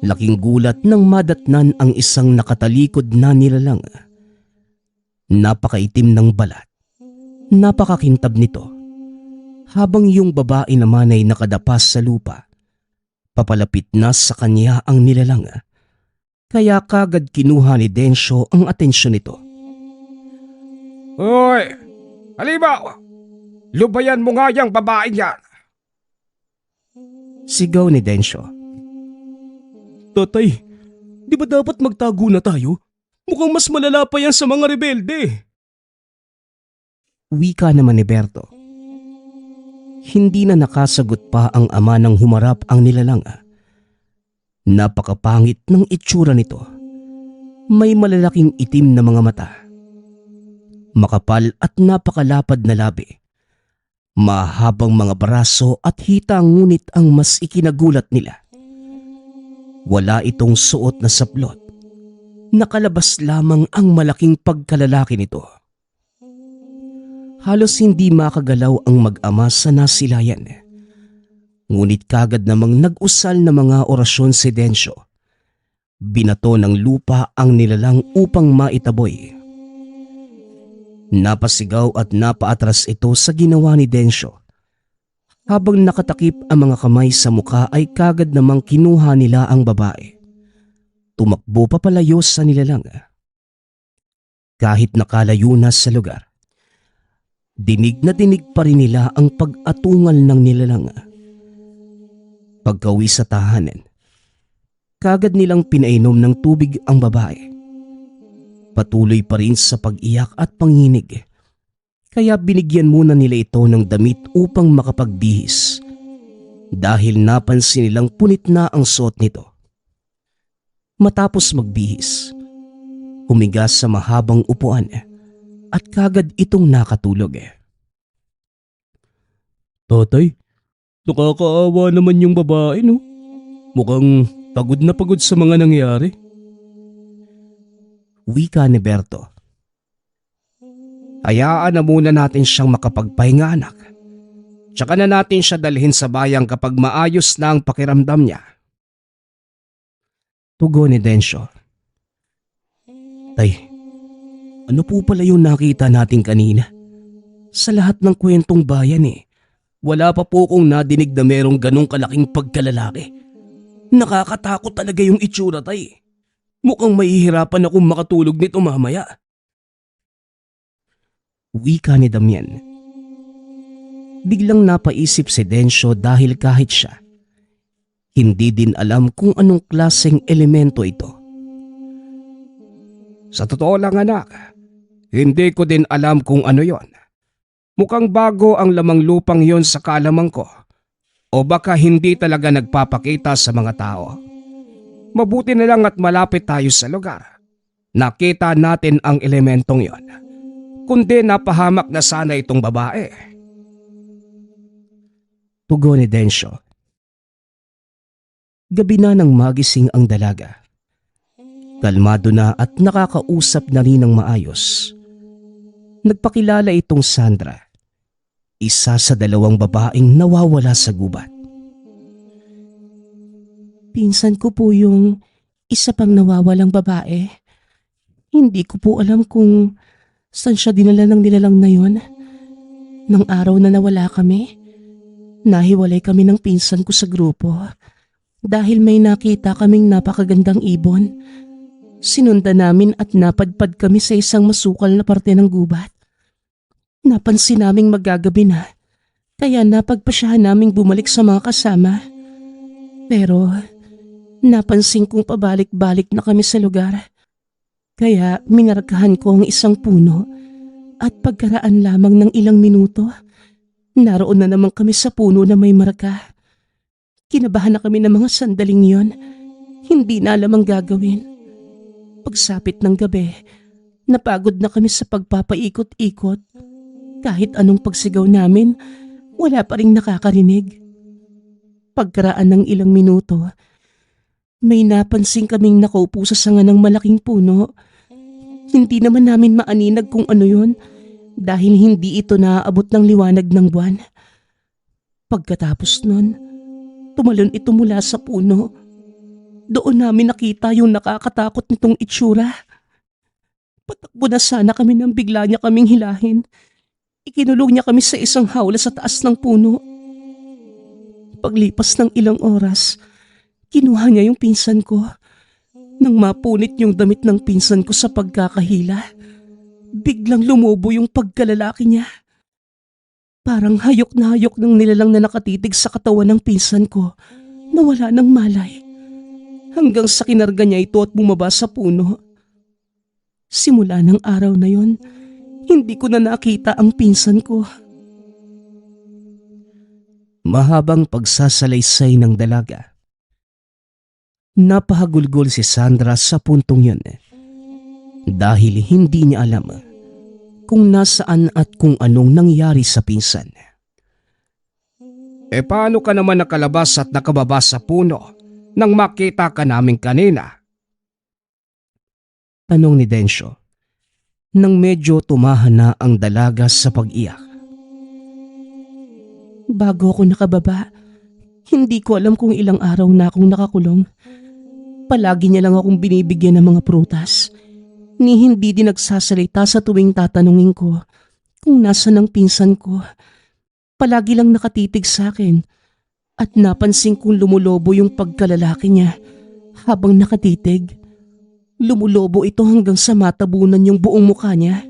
Laking gulat nang madatnan ang isang nakatalikod na nilalang. Napakaitim ng balat. Napakakintab nito habang yung babae naman ay nakadapas sa lupa. Papalapit na sa kanya ang nilalang, kaya kagad kinuha ni Densyo ang atensyon nito. Hoy! Halimaw! Lubayan mo nga yung babae niyan! Sigaw ni Densyo. Tatay, di ba dapat magtago na tayo? Mukhang mas malala pa yan sa mga rebelde. Wika naman ni Berto. Hindi na nakasagot pa ang ama nang humarap ang nilalang. Napakapangit ng itsura nito. May malalaking itim na mga mata. Makapal at napakalapad na labi. Mahabang mga braso at hita, ngunit ang mas ikinagulat nila, wala itong suot na saplot. Nakalabas lamang ang malaking pagkalalaki nito. Halos hindi makagalaw ang mag-ama sa nasilayan. Ngunit kagad namang nag-usal na mga orasyon si Densyo. Binato ng lupa ang nilalang upang maitaboy. Napasigaw at napaatras ito sa ginawa ni Densyo. Habang nakatakip ang mga kamay sa muka ay kagad namang kinuha nila ang babae. Tumakbo papalayo sa nilalang. Kahit nakalayo na sa lugar, dinig na dinig pa rin nila ang pag-atungal ng nilalang. Pagkawi sa tahanan, kagad nilang pinainom ng tubig ang babae. Patuloy pa rin sa pag-iyak at panginig, kaya binigyan muna nila ito ng damit upang makapagbihis dahil napansin nilang punit na ang suot nito. Matapos magbihis, humiga sa mahabang upuan at kagad itong nakatulog. Tatay, nakakaawa naman yung babae, no? Mukhang pagod na pagod sa mga nangyari. Wika ni Berto. Hayaan na muna natin siyang makapagpahinga, anak. Tsaka na natin siya dalhin sa bayan kapag maayos na ang pakiramdam niya. Tugon ni Densyo. Tay, ano po pala yung nakita natin kanina? Sa lahat ng kwentong bayan wala pa po kong nadinig na merong ganong kalaking pagkalalaki. Nakakatakot talaga yung itsura, tay. Mukhang mahihirapan akong makatulog nito mamaya. Wika ni Damian. Biglang napaisip si Densyo dahil kahit siya, hindi din alam kung anong klaseng elemento ito. Sa totoo lang, anak, hindi ko din alam kung ano yon. Mukhang bago ang lamang lupang yon sa kalamang ko. O baka hindi talaga nagpapakita sa mga tao. Mabuti na lang at malapit tayo sa lugar. Nakita natin ang elementong yon. Kundi napahamak na sana itong babae. Tugon ni Densyo. Gabi na nang magising ang dalaga. Kalmado na at nakakausap na rin ng maayos. Nagpakilala itong Sandra, isa sa dalawang babaeng nawawala sa gubat. Pinsan ko po yung isa pang nawawalang babae. Hindi ko po alam kung saan siya dinala ng nilalang na yon. Nang araw na nawala kami, nahiwalay kami ng pinsan ko sa grupo dahil may nakita kaming napakagandang ibon. Sinundan namin at napadpad kami sa isang masukal na parte ng gubat. Napansin naming magagabi na, kaya napagpasyahan naming bumalik sa mga kasama. Pero napansin kong pabalik-balik na kami sa lugar. Kaya minarkahan ko ang isang puno at pagkaraan lamang ng ilang minuto, naroon na naman kami sa puno na may marka. Kinabahan na kami ng mga sandaling yon. Hindi na alam ang gagawin. Pagsapit ng gabi, napagod na kami sa pagpapaikot-ikot. Kahit anong pagsigaw namin, wala pa rin nakakarinig. Pagkaraan ng ilang minuto, may napansin kaming nakaupo sa sanga ng malaking puno. Hindi naman namin maaninag kung ano yun dahil hindi ito naaabot ng liwanag ng buwan. Pagkatapos nun, tumalon ito mula sa puno. Doon namin nakita yung nakakatakot nitong itsura. Patakbo na sana kami nang bigla niya kaming hilahin. Ikinulong niya kami sa isang hawla sa taas ng puno. Paglipas ng ilang oras, kinuha niya yung pinsan ko. Nang mapunit yung damit ng pinsan ko sa pagkakahila, biglang lumubo yung pagkalalaki niya. Parang hayok ng nilalang na nakatitig sa katawan ng pinsan ko na wala ng malay. Hanggang sa kinarga niya ito at bumaba sa puno. Simula ng araw na yon, hindi ko na nakita ang pinsan ko. Mahabang pagsasalaysay ng dalaga. Napahagulgol si Sandra sa puntong yun dahil hindi niya alam kung nasaan at kung anong nangyari sa pinsan. Paano ka naman nakalabas at nakababa sa puno nang makita ka namin kanina? Tanong ni Densyo nang medyo tumahan na ang dalaga sa pag-iyak. Bago ako nakababa, hindi ko alam kung ilang araw na akong nakakulong. Palagi niya lang akong binibigyan ng mga prutas. Ni hindi din nagsasalita sa tuwing tatanungin ko kung nasan ang pinsan ko. Palagi lang nakatitig sa akin at napansin kong lumulobo yung pagkalalaki niya habang nakatitig. Lumulobo ito hanggang sa matabunan yung buong mukha niya.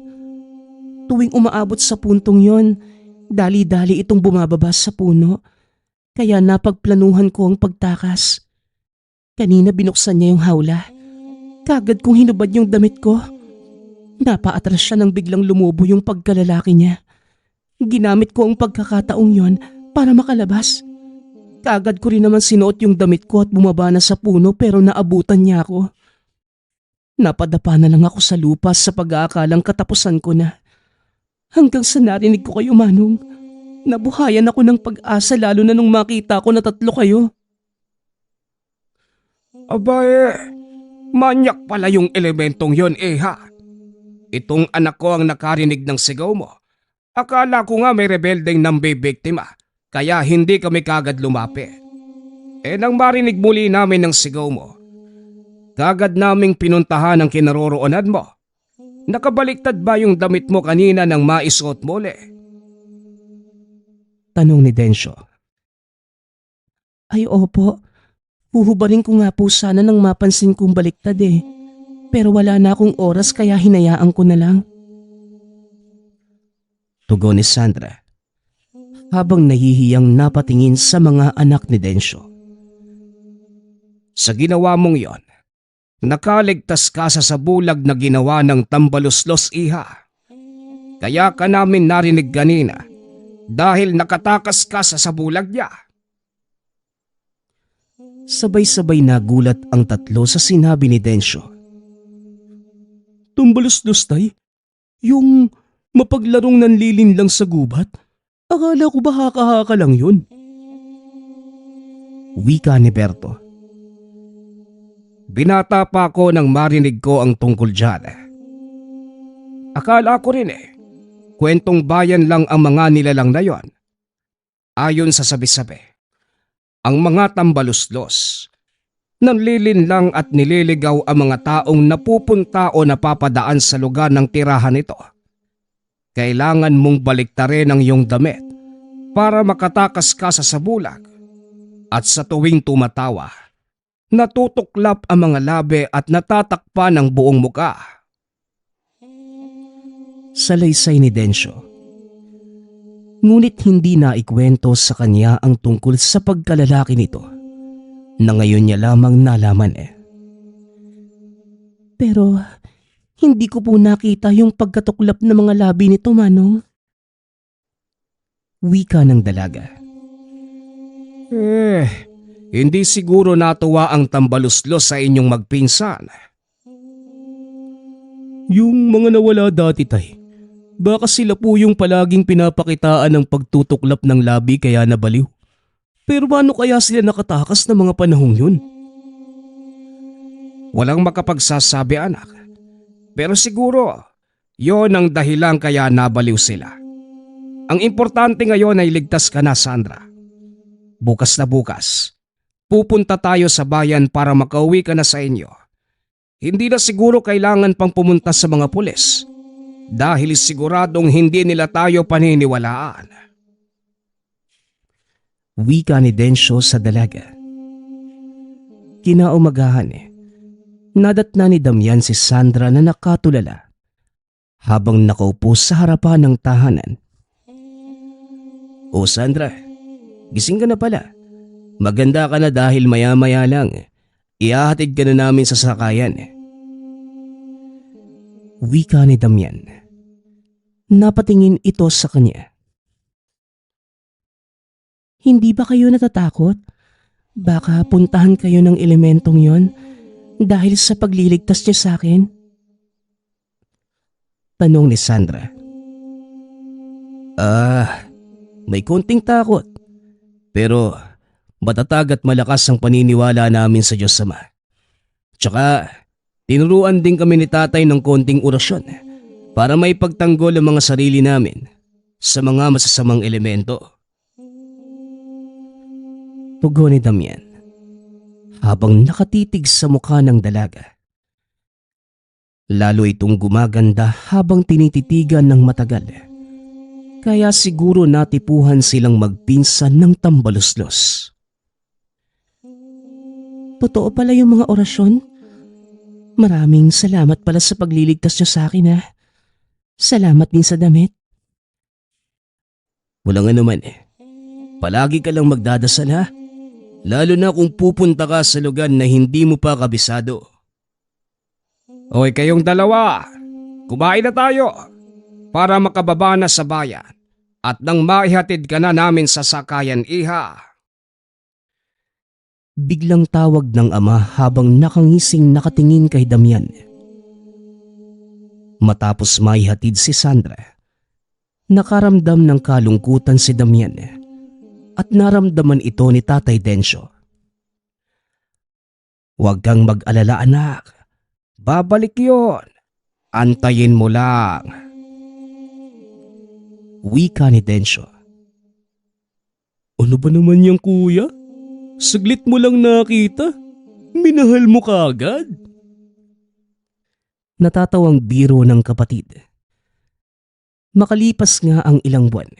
Tuwing umaabot sa puntong yon, dali-dali itong bumababa sa puno. Kaya napagplanuhan ko ang pagtakas. Kanina binuksan niya yung hawla. Kagad kong hinubad yung damit ko. Napaatras siya nang biglang lumubo yung pagkalalaki niya. Ginamit ko ang pagkakataong yon para makalabas. Kagad ko rin naman sinuot yung damit ko at bumaba na sa puno pero naabutan niya ako. Napadapa na lang ako sa lupa sa pag-aakalang katapusan ko na. Hanggang sa narinig ko kayo, Manong. Nabuhayan ako ng pag-asa lalo na nung makita ko na 3 kayo. Abay, manyak pala yung elementong yon ha. Itong anak ko ang nakarinig ng sigaw mo. Akala ko nga may rebeldeng nambibiktima, kaya hindi kami kagad lumapit. Nang marinig muli namin ng sigaw mo, kagad naming pinuntahan ang kinaroroonan mo. Nakabaliktad ba yung damit mo kanina nang maisuot muli? Tanong ni Densyo. Ay opo, huhubarin ko nga po sana nang mapansin kong baliktad Pero wala na akong oras kaya hinayaan ko na lang. Tugon ni Sandra habang nahihiyang napatingin sa mga anak ni Densyo. Sa ginawa mong yon, nakaligtas ka sa sabulag na ginawa ng tambaluslos iha. Kaya ka namin narinig kanina dahil nakatakas ka sa sabulag niya. Sabay-sabay nagulat ang 3 sa sinabi ni Densyo. Tumbalos-los tay? Yung mapaglarong nanlilin lang sa gubat? Akala ko ba haka-haka lang yun? Wika ni Berto. Binata pa ako nang marinig ko ang tungkol dyan. Akala ko rin kwentong bayan lang ang mga nilalang na yon. Ayon sa sabi-sabi, ang mga tambaluslos, nanlilin lang at nililigaw ang mga taong napupunta o napapadaan sa lugar ng tirahan nito. Kailangan mong baliktarin ang iyong damit para makatakas ka sa sabulag. At sa tuwing tumatawa, natutuklap ang mga labi at natatakpan ang buong muka. Salaysay ni Densyo. Ngunit hindi na ikwento sa kanya ang tungkol sa pagkalalaki nito na ngayon niya lamang nalaman Pero hindi ko po nakita yung pagkatuklap ng mga labi nito, Manong. Wika ng dalaga. Hindi siguro natuwa ang tambaluslos sa inyong magpinsan. Yung mga nawala dati tay, baka sila po yung palaging pinapakitaan ng pagtutuklap ng labi kaya nabaliw. Pero paano kaya sila nakatakas ng mga panahong yun? Walang makapagsasabi, anak. Pero siguro, yon ang dahilan kaya nabaliw sila. Ang importante ngayon ay ligtas ka na, Sandra. Bukas na bukas, pupunta tayo sa bayan para makauwi ka na sa inyo. Hindi na siguro kailangan pang pumunta sa mga pulis. dahil siguradong hindi nila tayo paniniwalaan. Wika ni Densyo sa dalaga. Kinaumagahan nadatna ni Damian si Sandra na nakatulala habang nakaupo sa harapan ng tahanan. O Sandra, gising ka na pala. Maganda ka na dahil maya-maya lang. Ihahatid ka na namin sa sakayan. Wika ni Damian. Napatingin ito sa kanya. Hindi ba kayo natatakot? Baka puntahan kayo ng elementong yon dahil sa pagliligtas niya sa akin? Tanong ni Sandra. May konting takot. Pero matatag at malakas ang paniniwala namin sa Diyos Ama. Tsaka tinuruan din kami ni tatay ng konting orasyon para may pagtanggol ang mga sarili namin sa mga masasamang elemento. Tugon ni Damian habang nakatitig sa mukha ng dalaga. Lalo itong gumaganda habang tinititigan ng matagal. Kaya siguro natipuhan silang magpinsan ng tambaluslos. Totoo pala yung mga orasyon? Maraming salamat pala sa pagliligtas niyo sa akin, ha. Salamat din sa damit. Walang anuman Palagi ka lang magdadasal ha. Lalo na kung pupunta ka sa lugar na hindi mo pa kabisado. Hoy kayong dalawa, kumain na tayo para makababa na sa bayan at nang maihatid ka na namin sa sakayan, iha. Biglang tawag ng ama habang nakangising nakatingin kay Damian. Matapos maihatid si Sandra, nakaramdam ng kalungkutan si Damian at naramdaman ito ni Tatay Densyo. Huwag kang mag-alala anak, babalik yon. Antayin mo lang. Wika ni Densyo. Ano ba naman yan kuya? Saglit mo lang nakita. Minahal mo kaagad. Natatawang biro ng kapatid. Makalipas nga ang ilang buwan,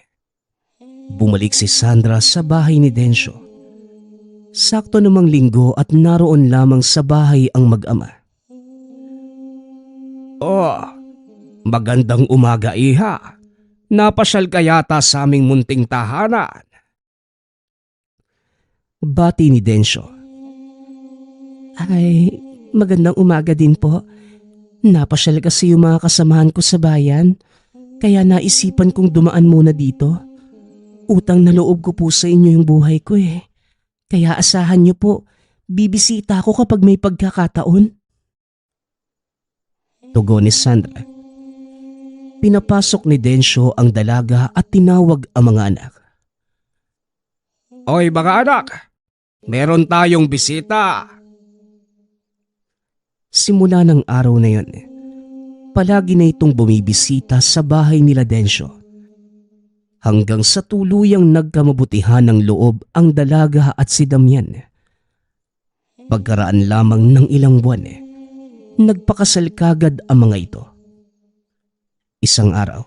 bumalik si Sandra sa bahay ni Densyo. Sakto namang linggo at naroon lamang sa bahay ang mag-ama. Oh, magandang umaga iha. Napasyal ka yata sa aming munting tahanan. Bati ni Densyo. Ay, magandang umaga din po. Napasyal kasi yung mga kasamahan ko sa bayan, kaya naisipan kong dumaan muna dito. Utang na loob ko po sa inyo yung buhay ko eh. Kaya asahan niyo po, bibisita ako kapag may pagkakataon. Tugon ni Sandra. Pinapasok ni Densyo ang dalaga at tinawag ang mga anak. Oy mga anak, meron tayong bisita. Simula ng araw na yun, palagi na itong bumibisita sa bahay nila Densyo. Hanggang sa tuluyang nagkamabutihan ng loob ang dalaga at si Damian. Pagkaraan lamang ng ilang buwan, nagpakasal kagad ang mga ito. Isang araw,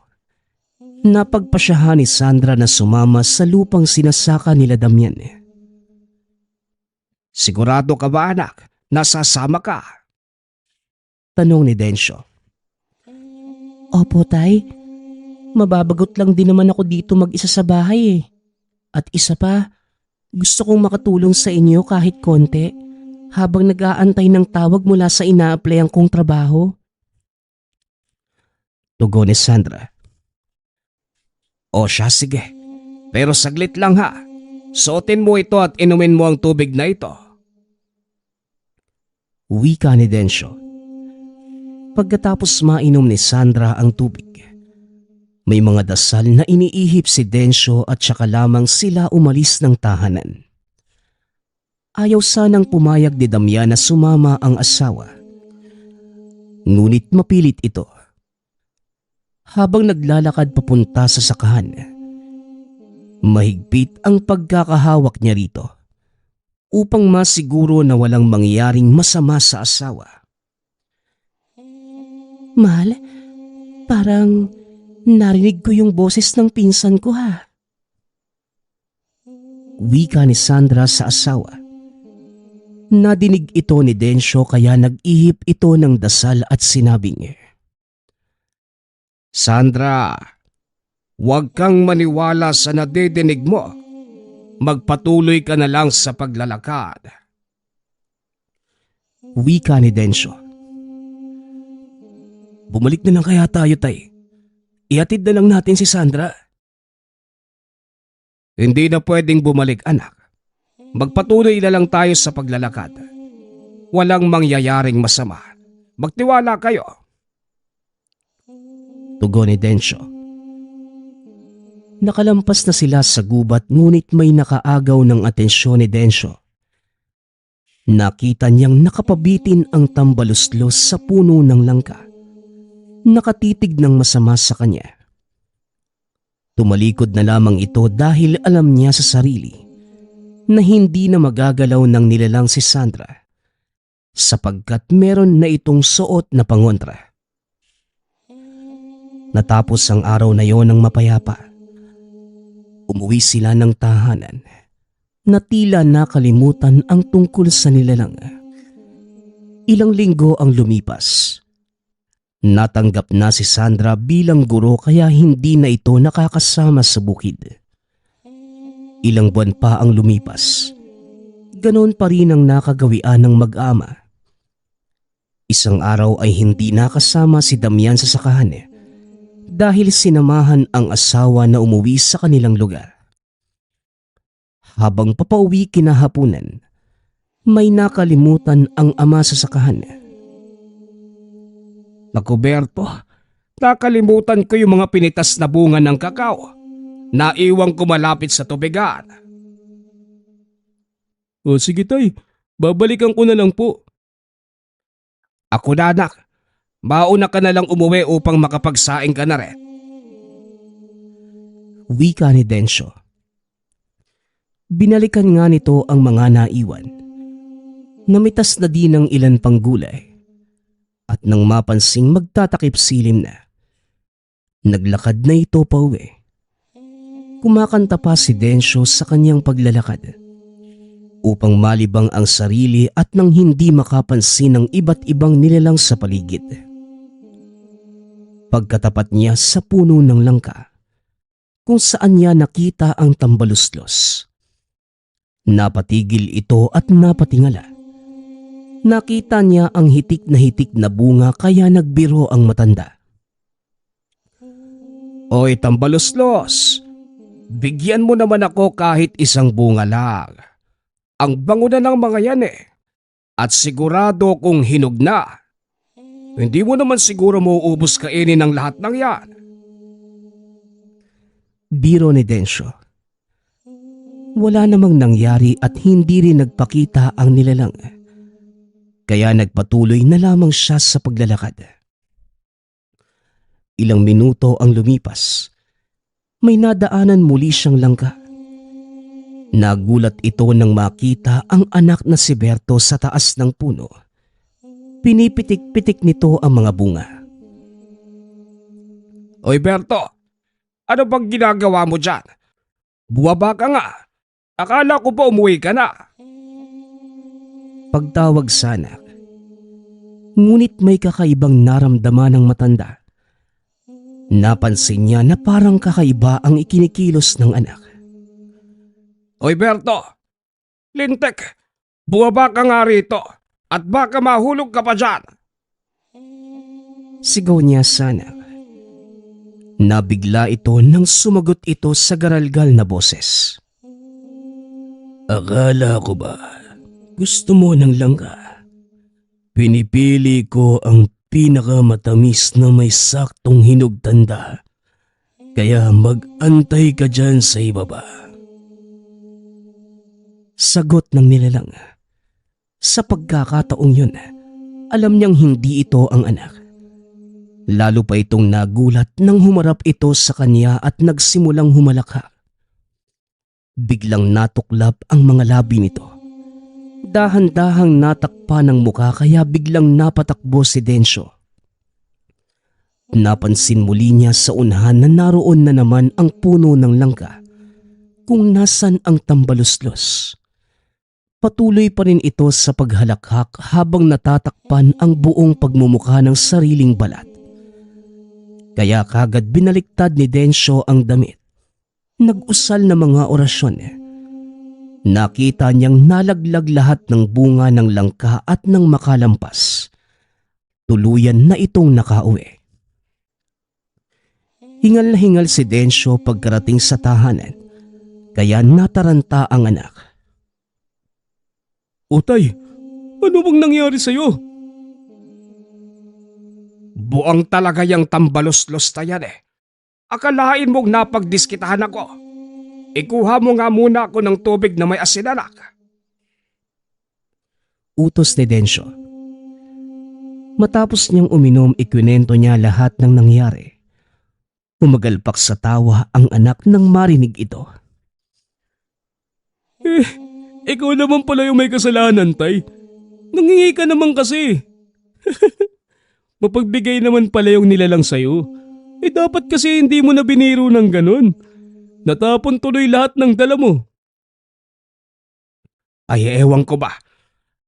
napagpasyahan ni Sandra na sumama sa lupang sinasaka nila Damian. Sigurado ka ba anak, nasasama ka? Tanong ni Densyo. Opo tay, mababagot lang din naman ako dito mag-isa sa bahay eh. At isa pa, gusto kong makatulong sa inyo kahit konti habang nag-aantay ng tawag mula sa ina-applyan kong trabaho. Tugon ni Sandra. O siya sige, pero saglit lang ha. Suotin mo ito at inumin mo ang tubig na ito. Wika ni Densyo. Pagkatapos mainom ni Sandra ang tubig, may mga dasal na iniihip si Densyo at saka lamang sila umalis ng tahanan. Ayaw sanang pumayag ni Damian na sumama ang asawa. Ngunit mapilit ito. Habang naglalakad papunta sa sakahan, mahigpit ang pagkakahawak niya rito upang masiguro na walang mangyaring masama sa asawa. Mahal, Parang narinig ko yung boses ng pinsan ko ha. Wika ni Sandra sa asawa. Nadinig ito ni Densyo kaya nag-ihip ito ng dasal at sinabing, Sandra, huwag kang maniwala sa nadidinig mo. Magpatuloy ka na lang sa paglalakad. wika ni Densyo. Bumalik na lang kaya tayo, tay. Ihatid na lang natin si Sandra. Hindi na pwedeng bumalik, anak. Magpatuloy na lang tayo sa paglalakad. Walang mangyayaring masama. Magtiwala kayo. Tugon ni Densyo. Nakalampas na sila sa gubat ngunit may nakaagaw ng atensyon ni Densyo. Nakita niyang nakapabitin ang tambaluslos sa puno ng langka. Nakatitig ng masama sa kanya. Tumalikod na lamang ito dahil alam niya sa sarili na hindi na magagalaw ng nilalang si Sandra sapagkat meron na itong suot na pangontra. Natapos ang araw na yon ng mapayapa. Umuwi sila ng tahanan na tila nakalimutan ang tungkol sa nilalang. Ilang linggo ang lumipas. Natanggap na si Sandra bilang guro kaya hindi na ito nakakasama sa bukid. Ilang buwan pa ang lumipas. Ganon pa rin ang nakagawian ng mag-ama. Isang araw ay hindi nakasama si Damian sa sakahan dahil sinamahan ang asawa na umuwi sa kanilang lugar. Habang papauwi kinahapunan, may nakalimutan ang ama sa sakahan. Naku Berto, nakalimutan ko yung mga pinitas na bunga ng kakao. Naiwang ko malapit sa tubigan. O sige, tay. Babalikan ko na lang po. Ako na anak, mauna ka na lang umuwi upang makapagsaing ka na rin. Wika ni Densyo. Binalikan nga nito ang mga naiwan. Namitas na din ng ilan pang gulay. At nang mapansing magtatakip silim na, naglakad na ito pa uwi. Kumakanta pa si Densyo sa kanyang paglalakad upang malibang ang sarili at nang hindi makapansin ng iba't ibang nilalang sa paligid. Pagkatapat niya sa puno ng langka, kung saan niya nakita ang tambaluslos. Napatigil ito at napatingala. Nakita niya ang hitik na bunga kaya nagbiro ang matanda. Oy tambaluslos, bigyan mo naman ako kahit isang bunga lang. Ang bango na ng mga yan At sigurado kung hinog na. Hindi mo naman siguro mauubos kainin ng lahat ng yan. Biro ni Densyo. Wala namang nangyari at hindi rin nagpakita ang nilalang. Kaya nagpatuloy na lamang siya sa paglalakad. Ilang minuto ang lumipas. May nadaanan muli siyang langka. Nagulat ito nang makita ang anak na si Berto sa taas ng puno. Pinipitik-pitik nito ang mga bunga. Oy Berto, ano bang ginagawa mo dyan? Buwaba ka nga. Akala ko pa umuwi ka na. Pagtawag sa anak. Ngunit may kakaibang naramdaman ng matanda. Napansin niya na parang kakaiba ang ikinikilos ng anak. Oy Berto, lintek, buwaba ka nga rito at baka mahulog ka pa dyan. Sigaw niya sa anak. Nabigla ito nang sumagot ito sa garalgal na boses. Akala ko ba gusto mo ng langka? Pinipili ko ang pinakamatamis na may saktong hinugtanda. Kaya mag-antay ka dyan sa ibaba. Sagot ng nilalang. Sa pagkakataong yun, alam niyang hindi ito ang anak. Lalo pa itong nagulat nang humarap ito sa kanya at nagsimulang humalakha. Biglang natuklap ang mga labi nito. Dahan-dahang natakpan ng muka kaya biglang napatakbo si Densyo. Napansin muli niya sa unahan na naroon na naman ang puno ng langka kung nasan ang tambaluslos. Patuloy pa rin ito sa paghalakhak habang natatakpan ang buong pagmumukha ng sariling balat. Kaya kagad binaliktad ni Densyo ang damit. Nag-usal na mga orasyon. Nakita niyang nalaglag lahat ng bunga ng langka at ng makalampas. Tuluyan na itong nakauwi. Hingal na hingal si Densyo pagkarating sa tahanan, kaya nataranta ang anak. Utay, ano bang nangyari sa'yo? Buang talaga yung tambalos-los na yan eh. Akalain mong napagdiskitahan ako. Ikuha mo nga muna ako ng tubig na may asin, anak. Utos ni Densyo. Matapos niyang uminom, ikwinento niya lahat ng nangyari. Umagalpak sa tawa ang anak nang marinig ito. Ikaw naman pala yung may kasalanan, tay. Nangingi ka naman kasi. Mapagbigay naman pala yung nilalang sa'yo. Dapat kasi hindi mo na biniro ng ganun. Natapon tuloy lahat ng dala mo. Ay, ewan ko ba.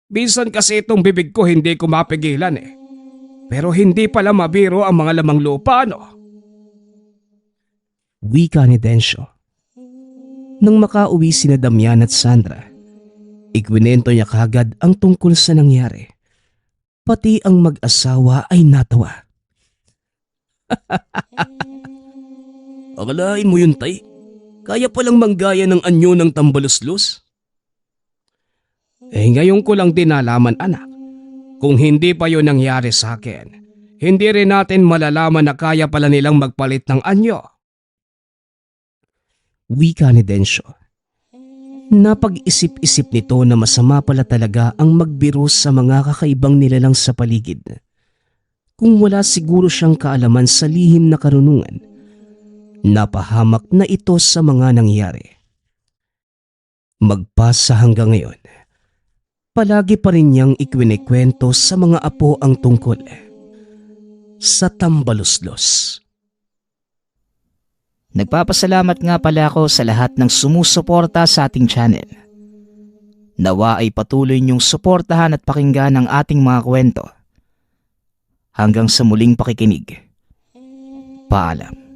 Minsan kasi itong bibig ko hindi ko mapigilan eh. Pero hindi pala mabiro ang mga lamang lupa, ano? Wika ni Densyo. Nang makauwi sina Damian at Sandra, ikwinento niya kagad ang tungkol sa nangyari. Pati ang mag-asawa ay natawa. Akalain mo yun, tay? Kaya palang manggaya ng anyo ng tambaluslos? Ngayon ko lang din nalaman, anak. Kung hindi pa yun nangyari sa akin, hindi rin natin malalaman na kaya pala nilang magpalit ng anyo. Wika ni Densyo. Napag-isip-isip nito na masama pala talaga ang magbiro sa mga kakaibang nilalang sa paligid. Kung wala siguro siyang kaalaman sa lihim na karunungan, napahamak na ito sa mga nangyari. Magpasa hanggang ngayon, palagi pa rin niyang ikwinikwento sa mga apo ang tungkol sa tambaluslos. Nagpapasalamat nga pala ako sa lahat ng sumusuporta sa ating channel. Nawa ay patuloy niyong suportahan at pakinggan ang ating mga kwento. Hanggang sa muling pakikinig. Paalam.